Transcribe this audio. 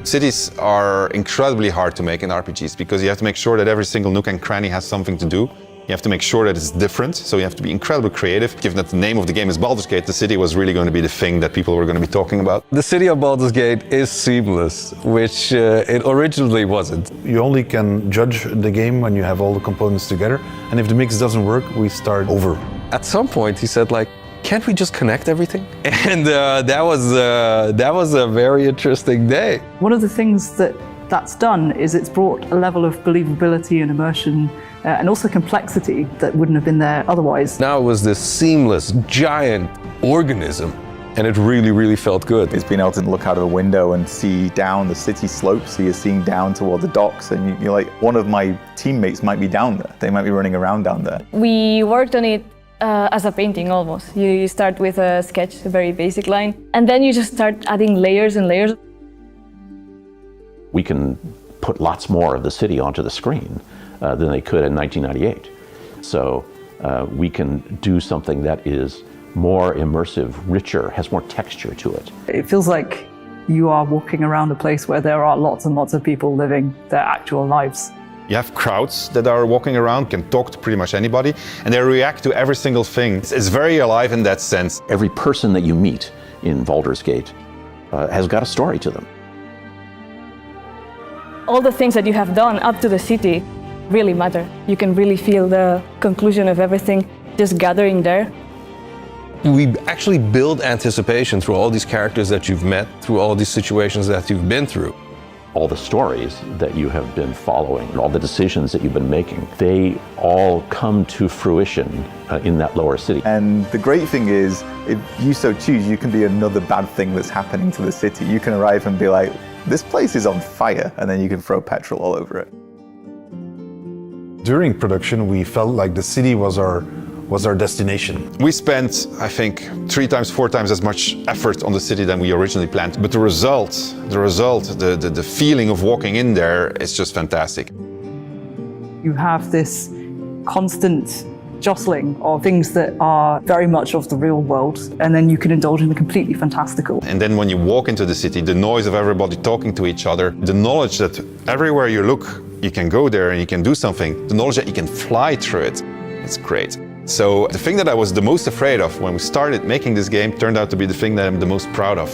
Cities are incredibly hard to make in RPGs because you have to make sure that every single nook and cranny has something to do. You have to make sure that it's different, so you have to be incredibly creative. Given that the name of the game is Baldur's Gate, the city was really going to be the thing that people were going to be talking about. The city of Baldur's Gate is seamless, which it originally wasn't. You only can judge the game when you have all the components together, and if the mix doesn't work, we start over. At some point he said, like, can't we just connect everything? And that was a very interesting day. One of the things that's done is it's brought a level of believability and immersion and also complexity that wouldn't have been there otherwise. Now it was this seamless, giant organism, and it really, really felt good. It's being able to look out of a window and see down the city slopes, so you're seeing down toward the docks, and you're like, one of my teammates might be down there. They might be running around down there. We worked on it as a painting almost. You start with a sketch, a very basic line, and then you just start adding layers and layers. We can put lots more of the city onto the screen than they could in 1998. So we can do something that is more immersive, richer, has more texture to it. It feels like you are walking around a place where there are lots and lots of people living their actual lives. You have crowds that are walking around, can talk to pretty much anybody, and they react to every single thing. It's very alive in that sense. Every person that you meet in Baldur's Gate has got a story to them. All the things that you have done up to the city really matter. You can really feel the conclusion of everything just gathering there. We actually build anticipation through all these characters that you've met, through all these situations that you've been through. All the stories that you have been following, all the decisions that you've been making, they all come to fruition in that lower city. And the great thing is, if you so choose, you can be another bad thing that's happening to the city. You can arrive and be like, this place is on fire, and then you can throw petrol all over it. During production, we felt like the city was our destination. We spent, I think, 3 times, 4 times as much effort on the city than we originally planned. But the result, the feeling of walking in there is just fantastic. You have this constant jostling of things that are very much of the real world, and then you can indulge in the completely fantastical. And then when you walk into the city, the noise of everybody talking to each other, the knowledge that everywhere you look, you can go there and you can do something, the knowledge that you can fly through it, it's great. So the thing that I was the most afraid of when we started making this game turned out to be the thing that I'm the most proud of.